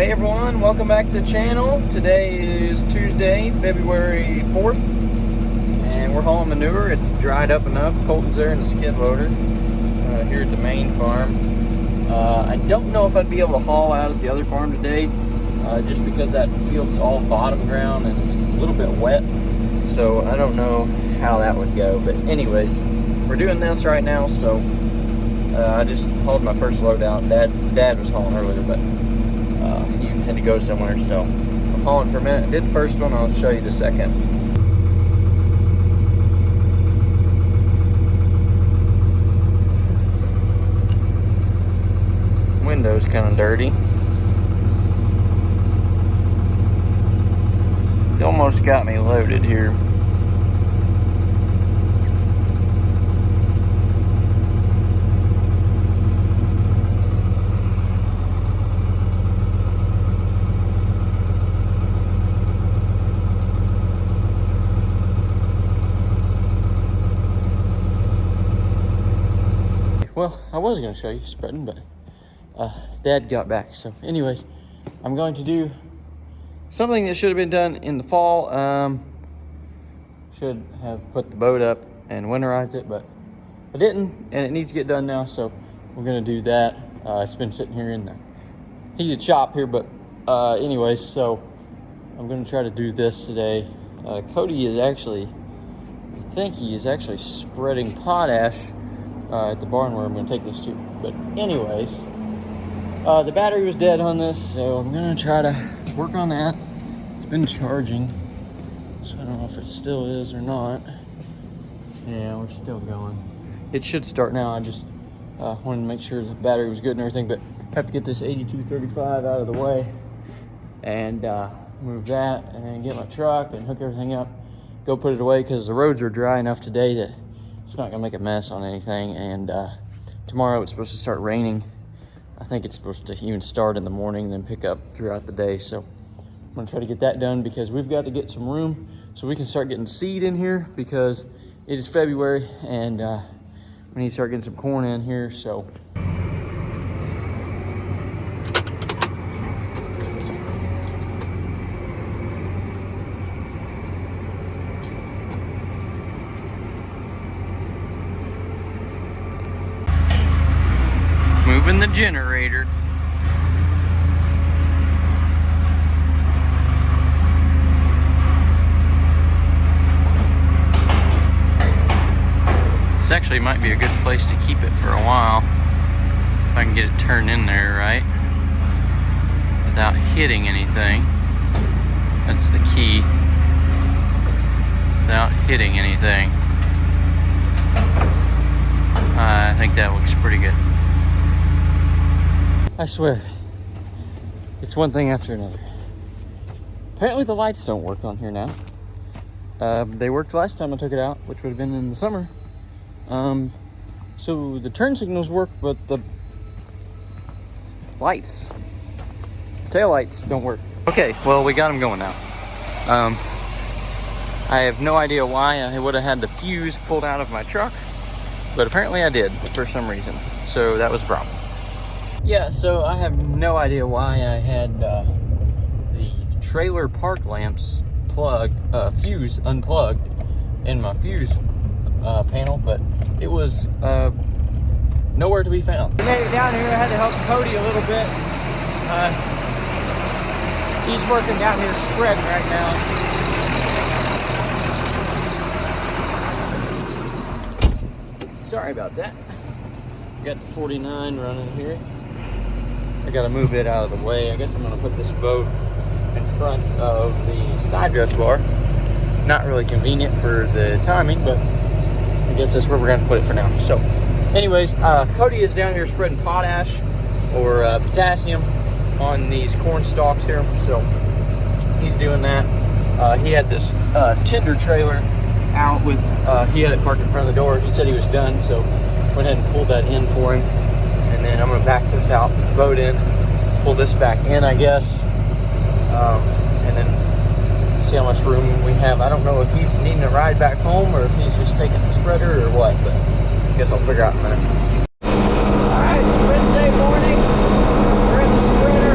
Hey everyone, welcome back to the channel. Today is Tuesday, February 4th, and we're hauling manure. It's dried up enough. Colton's there in the skid loader here at the main farm. I don't know if I'd be able to haul out at the other farm today, just because that field's all bottom ground and it's a little bit wet. So I don't know how that would go. But anyways, we're doing this right now. So I just hauled my first load out. Dad was hauling earlier, but he had to go somewhere, so I'm hauling for a minute. I did the first one, I'll show you the second. Window's kind of dirty. It's almost got me loaded here. Well, I was going to show you spreading, but Dad got back. So anyways, I'm going to do something that should have been done in the fall. Should have put the boat up and winterized it, but I didn't, and it needs to get done now, so we're going to do that. It's been sitting here in the heated shop here, but anyways, so I'm going to try to do this today. Cody is actually, I think he is actually spreading potash at the barn where I'm going to take this to. But anyways, the battery was dead on this, so I'm going to try to work on that. It's been charging, so I don't know if it still is or not. Yeah, we're still going. It should start now. I just wanted to make sure the battery was good and everything, but I have to get this 8235 out of the way and move that, and then get my truck and hook everything up, go put it away, because the roads are dry enough today that it's not gonna make a mess on anything. And tomorrow it's supposed to start raining. I think it's supposed to even start in the morning and then pick up throughout the day. So I'm gonna try to get that done, because we've got to get some room so we can start getting seed in here, because it is February and we need to start getting some corn in here. So moving the generator. This actually might be a good place to keep it for a while, if I can get it turned in there right without hitting anything. That's the key, without hitting anything. I think that looks pretty good. I swear, it's one thing after another. Apparently the lights don't work on here now. They worked last time I took it out, which would have been in the summer. So the turn signals work, but the lights, tail lights, don't work. Okay, well, we got them going now. I have no idea why I would have had the fuse pulled out of my truck, but apparently I did for some reason. So that was the problem. Yeah, so I have no idea why I had the trailer park lamps fuse unplugged in my fuse panel, but it was nowhere to be found. I made it down here. I had to help Cody a little bit. He's working down here spreading right now. Sorry about that. Got the 49 running here. I gotta move it out of the way. I guess I'm gonna put this boat in front of the side dress bar. Not really convenient for the timing, but I guess that's where we're gonna put it for now. So anyways, Cody is down here spreading potash or potassium on these corn stalks here. So he's doing that. He had this tender trailer out with, he had it parked in front of the door. He said he was done, so went ahead and pulled that in for him. And then I'm gonna back this out, put the boat in, pull this back in, I guess, and then see how much room we have. I don't know if he's needing a ride back home or if he's just taking the spreader or what, but I guess I'll figure out in a minute. Alright, it's Wednesday morning. We're in the spreader.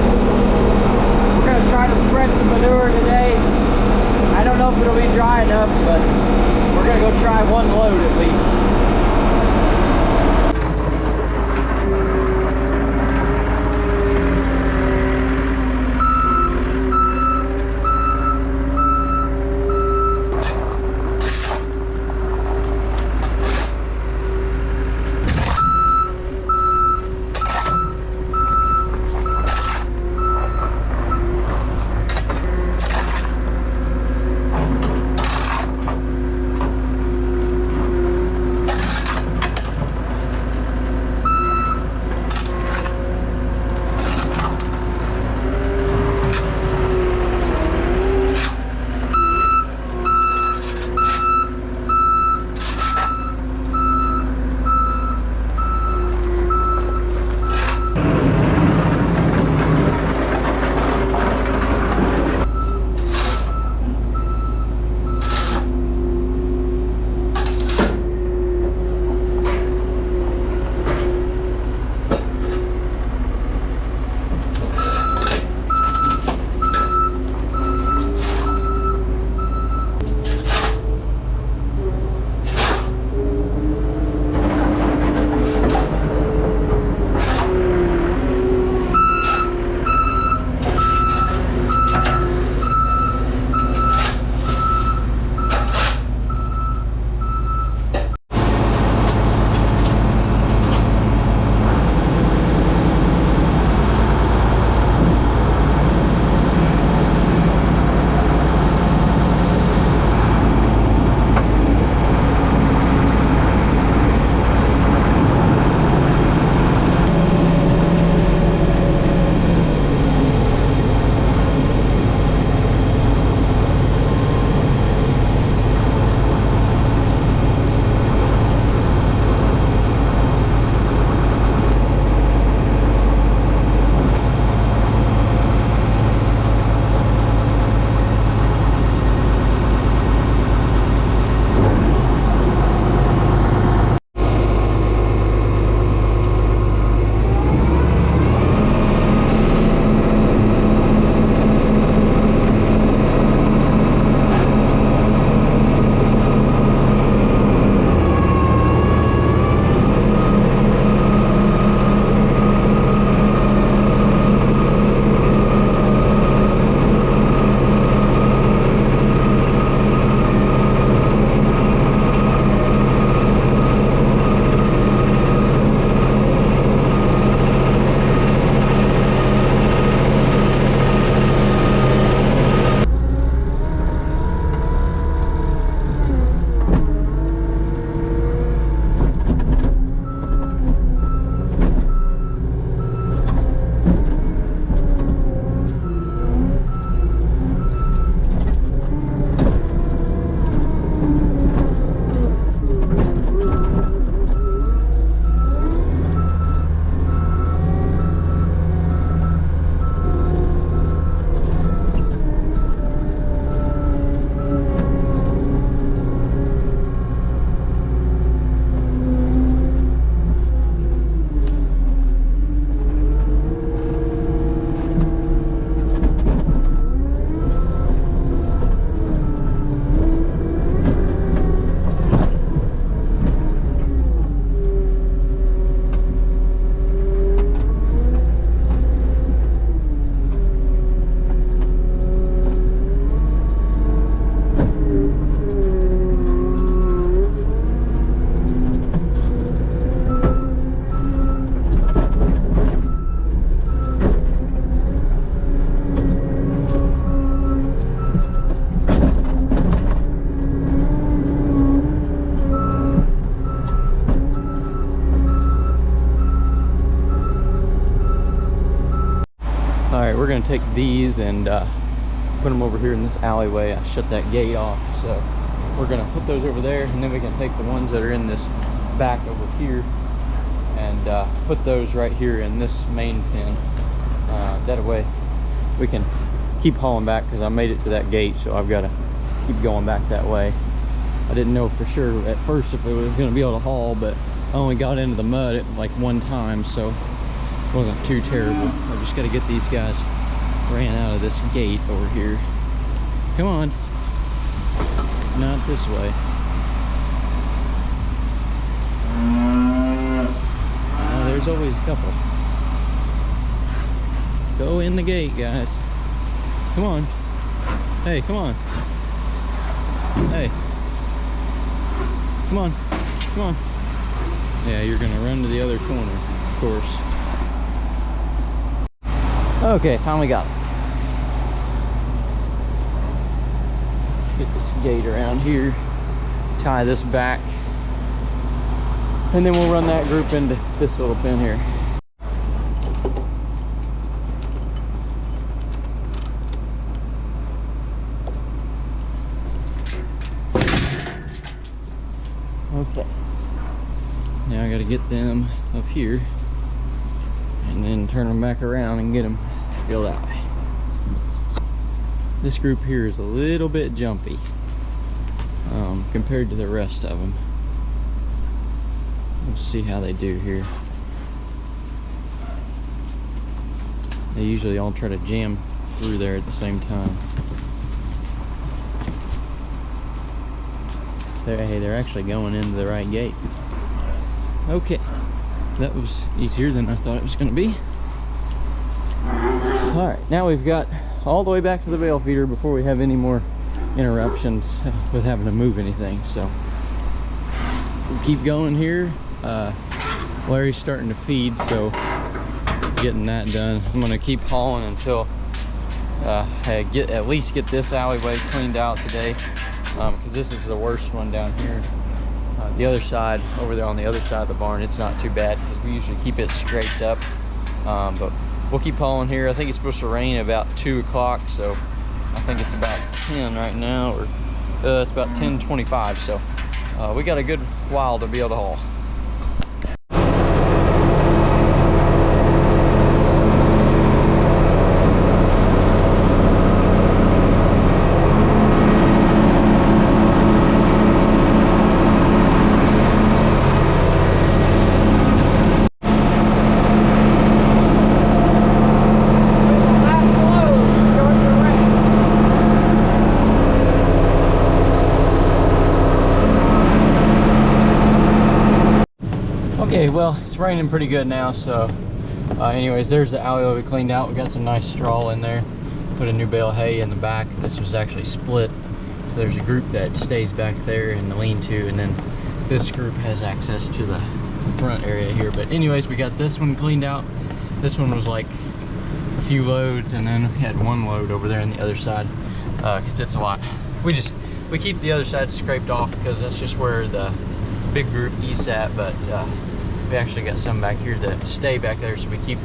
gonna take these and put them over here in this alleyway. I shut that gate off, so we're gonna put those over there, and then we can take the ones that are in this back over here and put those right here in this main pen. That way we can keep hauling back, because I made it to that gate, so I've got to keep going back that way. I didn't know for sure at first if it was going to be able to haul, but I only got into the mud like one time, so it wasn't too terrible. I just got to get these guys ran out of this gate over here. Come on, not this way. There's always a couple. Go in the gate, guys. Come on. Hey, come on. Hey. Come on. Come on. Yeah, you're gonna run to the other corner, of course. Okay, finally got it. Let's get this gate around here. Tie this back. And then we'll run that group into this little pen here. Okay. Now I gotta get them up here and then turn them back around and get them filled out. This group here is a little bit jumpy compared to the rest of them. Let's see how they do here. They usually all try to jam through there at the same time. Hey, they're actually going into the right gate. Okay, that was easier than I thought it was going to be. All right, now we've got all the way back to the bale feeder before we have any more interruptions with having to move anything. So we'll keep going here. Larry's starting to feed, so getting that done. I'm gonna keep hauling until I at least get this alleyway cleaned out today, because this is the worst one down here. The other side, over there on the other side of the barn, it's not too bad because we usually keep it scraped up, but we'll keep hauling here. I think it's supposed to rain about 2 o'clock, so I think it's about 10 right now, or it's about 10:25, so we got a good while to be able to haul. Okay, well, it's raining pretty good now, so anyways, there's the alleyway we cleaned out. We got some nice straw in there, put a new bale of hay in the back. This was actually split, so there's a group that stays back there in the lean-to, and then this group has access to the front area here. But anyways, we got this one cleaned out. This one was like a few loads, and then we had one load over there on the other side, because it's a lot. We keep the other side scraped off because that's just where the big group eats at, but we actually got some back here that stay back there, so we keep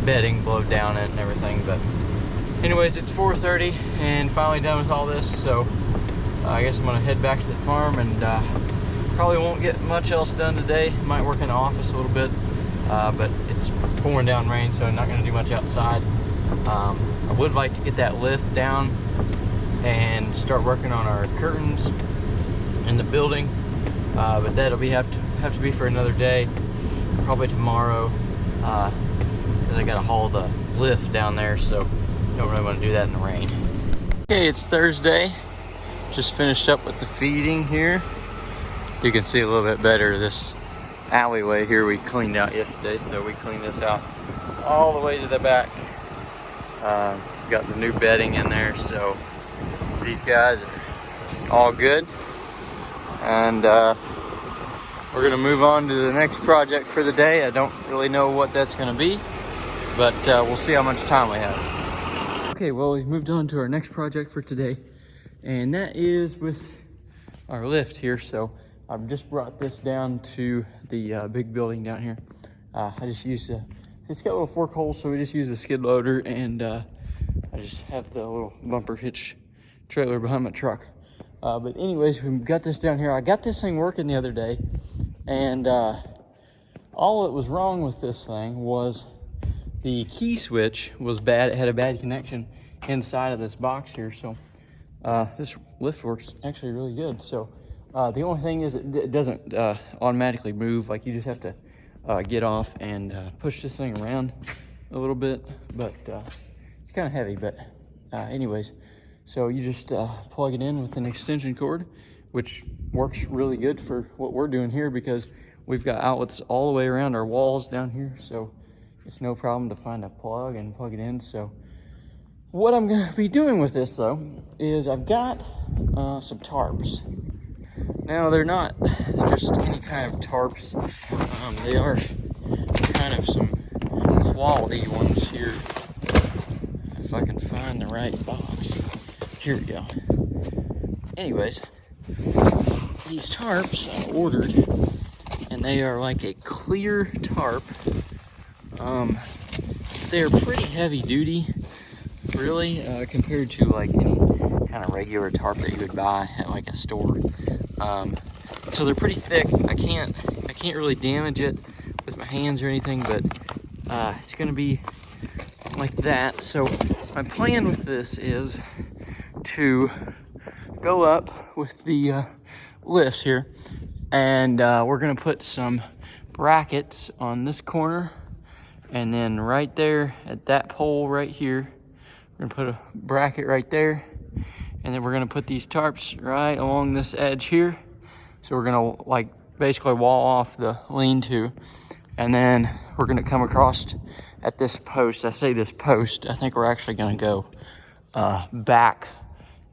bedding, blow down it and everything. But anyways, it's 4:30 and finally done with all this, so I guess I'm gonna head back to the farm, and probably won't get much else done today. Might work in the office a little bit, but it's pouring down rain, so I'm not gonna do much outside. I would like to get that lift down and start working on our curtains in the building, but that'll have to be for another day, probably tomorrow, because I gotta haul the lift down there, so don't really want to do that in the rain. Okay, it's Thursday. Just finished up with the feeding here. You can see a little bit better this alleyway here we cleaned out yesterday, so we cleaned this out all the way to the back. Got the new bedding in there, so these guys are all good, and we're gonna move on to the next project for the day. I don't really know what that's gonna be, but we'll see how much time we have. Okay, well, we've moved on to our next project for today, and that is with our lift here. So I've just brought this down to the big building down here. I just used it's got little fork holes, so we just use a skid loader and I just have the little bumper hitch trailer behind my truck. But anyways, we got this down here. I got this thing working the other day, and all that was wrong with this thing was the key switch was bad. It had a bad connection inside of this box here. So this lift works actually really good. So the only thing is it doesn't automatically move. Like, you just have to get off and push this thing around a little bit, but it's kind of heavy. But anyways, so you just plug it in with an extension cord, which works really good for what we're doing here because we've got outlets all the way around our walls down here. So it's no problem to find a plug and plug it in. So what I'm gonna be doing with this though is I've got some tarps. Now they're not just any kind of tarps. They are kind of some quality ones here. If I can find the right box. Here we go. Anyways, these tarps I ordered, and they are like a clear tarp. They're pretty heavy duty, really, compared to like any kind of regular tarp that you would buy at like a store. So they're pretty thick. I can't really damage it with my hands or anything, but it's gonna be like that. So my plan with this is to go up with the lift here, and we're gonna put some brackets on this corner, and then right there at that pole right here, we're gonna put a bracket right there, and then we're gonna put these tarps right along this edge here. So we're gonna like basically wall off the lean-to, and then we're gonna come across at this post. I say this post, I think we're actually gonna go back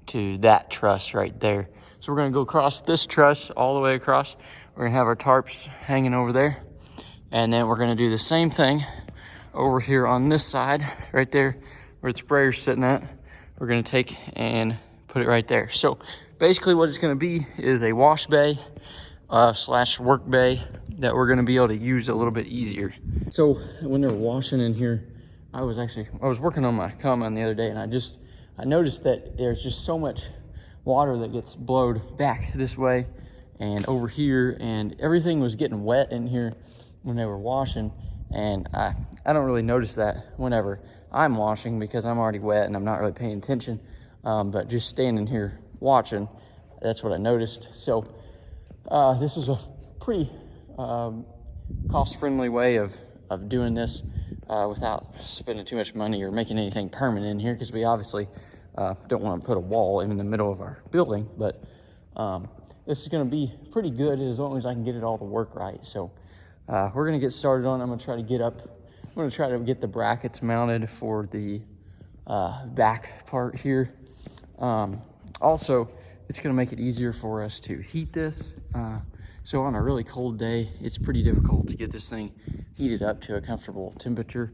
to that truss right there. So we're gonna go across this truss all the way across. We're gonna have our tarps hanging over there, and then we're gonna do the same thing over here on this side right there where the sprayer's sitting at. We're gonna take and put it right there. So basically what it's gonna be is a wash bay slash work bay that we're gonna be able to use a little bit easier. So when they're washing in here, I was working on my combine the other day, and I noticed that there's just so much water that gets blowed back this way and over here, and everything was getting wet in here when they were washing. And I don't really notice that whenever I'm washing because I'm already wet and I'm not really paying attention. But just standing here watching, that's what I noticed. So this is a pretty cost-friendly way of doing this without spending too much money or making anything permanent in here, because we obviously don't want to put a wall in the middle of our building. But this is going to be pretty good as long as I can get it all to work right. So we're going to get started on it. I'm going to try to get the brackets mounted for the back part here. Also, it's going to make it easier for us to heat this. So on a really cold day, it's pretty difficult to get this thing heated up to a comfortable temperature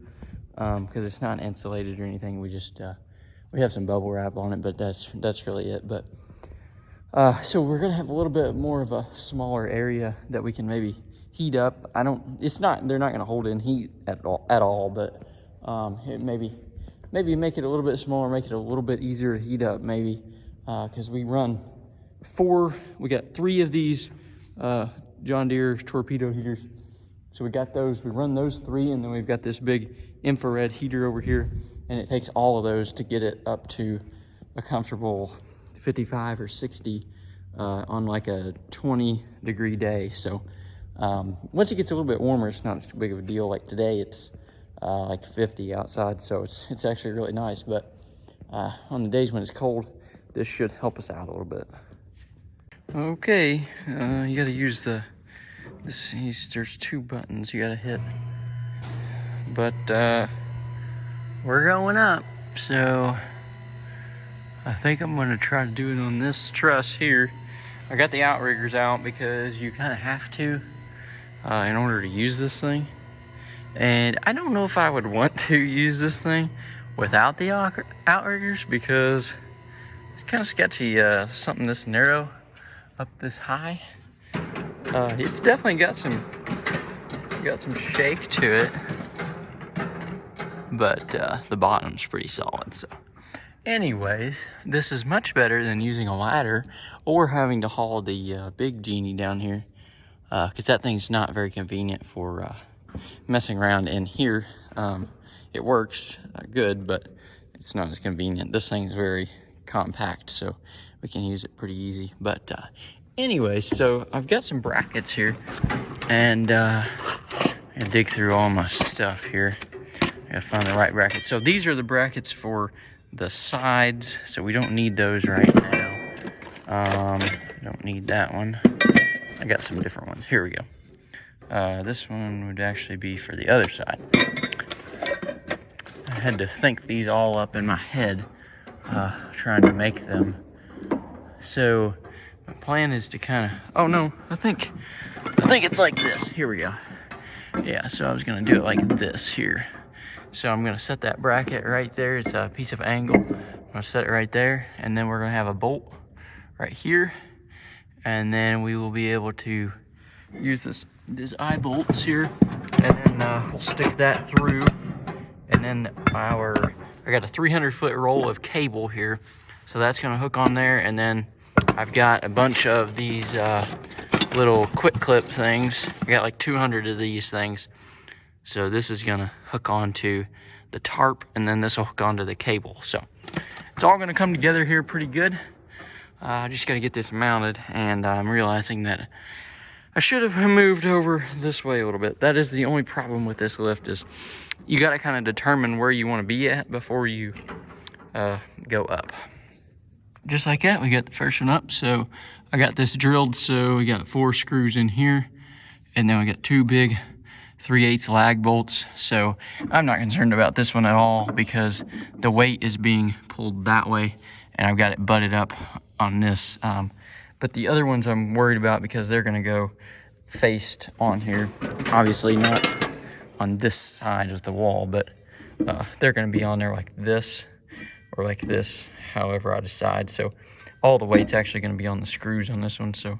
because it's not insulated or anything. We just we have some bubble wrap on it, but that's really it. But so we're going to have a little bit more of a smaller area that we can maybe heat up. They're not going to hold in heat at all, but it maybe make it a little bit smaller, make it a little bit easier to heat up, maybe, because we got 3 of these John Deere torpedo heaters. So we got those, we run those 3, and then we've got this big infrared heater over here, and it takes all of those to get it up to a comfortable 55 or 60 on like a 20-degree day. So once it gets a little bit warmer, it's not as big of a deal. Like today, it's like 50 outside, so it's actually really nice. But on the days when it's cold, this should help us out a little bit. Okay, you gotta use there's 2 buttons you gotta hit. But we're going up, so I think I'm gonna try to do it on this truss here. I got the outriggers out because you kind of have to in order to use this thing. And I don't know if I would want to use this thing without the outriggers, because it's kind of sketchy, something this narrow up this high. It's definitely got some shake to it, but the bottom's pretty solid. So Anyways, this is much better than using a ladder or having to haul the big genie down here, because that thing's not very convenient for messing around in here. It works good, but it's not as convenient. This thing's very compact, so we can use it pretty easy. But anyway, so I've got some brackets here, and I dig through all my stuff here. I gotta find the right brackets. So these are the brackets for the sides, so we don't need those right now. Don't need that one. I got some different ones. Here we go. This one would actually be for the other side. I had to think these all up in my head, trying to make them. So my plan is to kind of, oh no, I think it's like this. Here we go. Yeah, so I was gonna do it like this here. So I'm gonna set that bracket right there. It's a piece of angle. I'm gonna set it right there, and then we're gonna have a bolt right here, and then we will be able to use this eye bolts here, and then we'll stick that through, and then I got a 300-foot roll of cable here, so that's gonna hook on there, and then I've got a bunch of these little quick clip things. I got like 200 of these things. So this is gonna hook onto the tarp, and then this will hook onto the cable. So it's all gonna come together here pretty good. I just gotta get this mounted, and I'm realizing that I should have moved over this way a little bit. That is the only problem with this lift, is you gotta kind of determine where you wanna be at before you go up. Just like that, we got the first one up. So I got this drilled, so we got 4 screws in here, and then we got 2 big 3/8 lag bolts. So I'm not concerned about this one at all, because the weight is being pulled that way, and I've got it butted up on this. But the other ones I'm worried about, because they're gonna go faced on here. Obviously not on this side of the wall, but they're gonna be on there like this, or like this, however I decide. So all the weight's actually gonna be on the screws on this one. So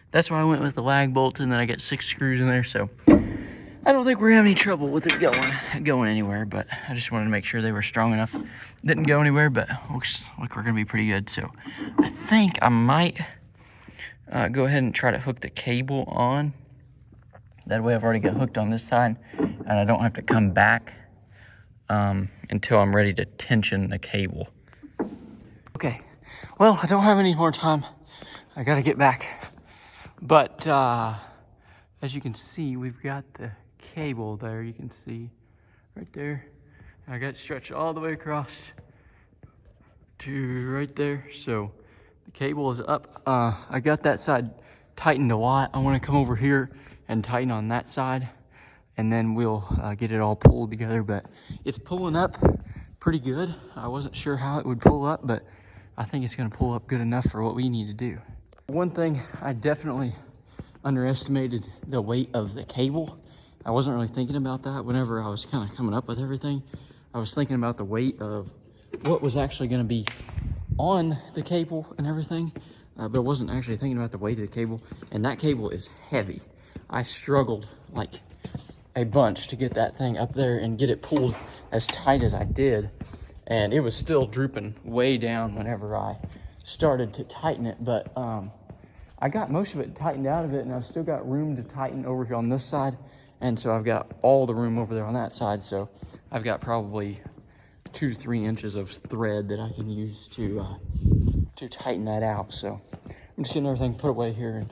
that's why I went with the lag bolts, and then I got 6 screws in there. So I don't think we're having any trouble with it going anywhere, but I just wanted to make sure they were strong enough. Didn't go anywhere, but looks like we're gonna be pretty good. So I think I might go ahead and try to hook the cable on. That way I've already got hooked on this side, and I don't have to come back until I'm ready to tension the cable. Okay, well, I don't have any more time. I gotta get back. But as you can see, we've got the cable there. You can see right there. I got it stretched all the way across to right there. So the cable is up. I got that side tightened a lot. I want to come over here and tighten on that side, and then we'll get it all pulled together. But it's pulling up pretty good. I wasn't sure how it would pull up, but I think it's going to pull up good enough for what we need to do. One thing, I definitely underestimated the weight of the cable. I wasn't really thinking about that whenever I was kind of coming up with everything. I was thinking about the weight of what was actually going to be on the cable and everything, but I wasn't actually thinking about the weight of the cable, and that cable is heavy. I struggled like a bunch to get that thing up there and get it pulled as tight as I did, and it was still drooping way down whenever I started to tighten it, but I got most of it tightened out of it, and I've still got room to tighten over here on this side, and so I've got all the room over there on that side. So I've got probably 2 to 3 inches of thread that I can use to tighten that out. So I'm just getting everything put away here and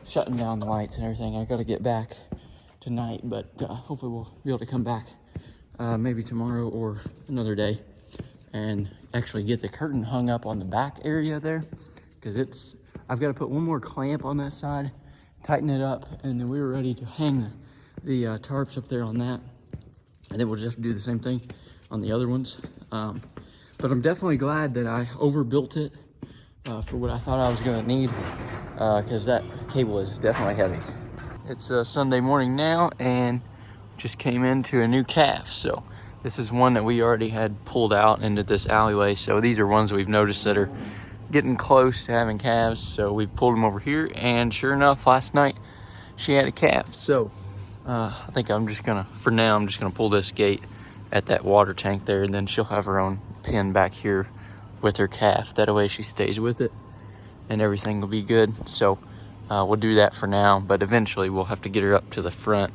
shutting down the lights and everything. I got to get back tonight, but hopefully we'll be able to come back maybe tomorrow or another day and actually get the curtain hung up on the back area there, because I've got to put one more clamp on that side, tighten it up, and then we were ready to hang the tarps up there on that, and then we'll just do the same thing on the other ones. But I'm definitely glad that I overbuilt it for what I thought I was going to need, because that cable is definitely heavy. It's Sunday morning now, and just came into a new calf. So this is one that we already had pulled out into this alleyway. So these are ones we've noticed that are getting close to having calves. So we've pulled them over here, and sure enough, last night she had a calf. So I think I'm just gonna pull this gate at that water tank there, and then she'll have her own pen back here with her calf. That way she stays with it and everything will be good. So we'll do that for now, but eventually we'll have to get her up to the front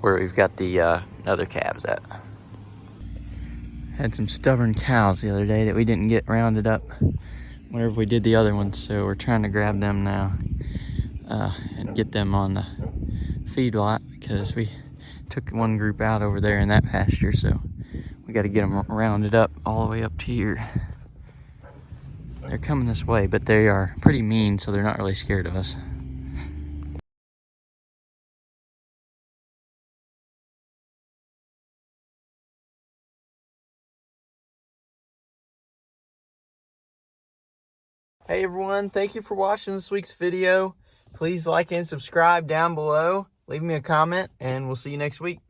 where we've got the other calves at. Had some stubborn cows the other day that we didn't get rounded up whenever we did the other ones, so we're trying to grab them now and get them on the feedlot, because we took one group out over there in that pasture, so we got to get them rounded up all the way up to here. They're coming this way, but they are pretty mean, so they're not really scared of us. Hey everyone, thank you for watching this week's video. Please like and subscribe down below. Leave me a comment, and we'll see you next week.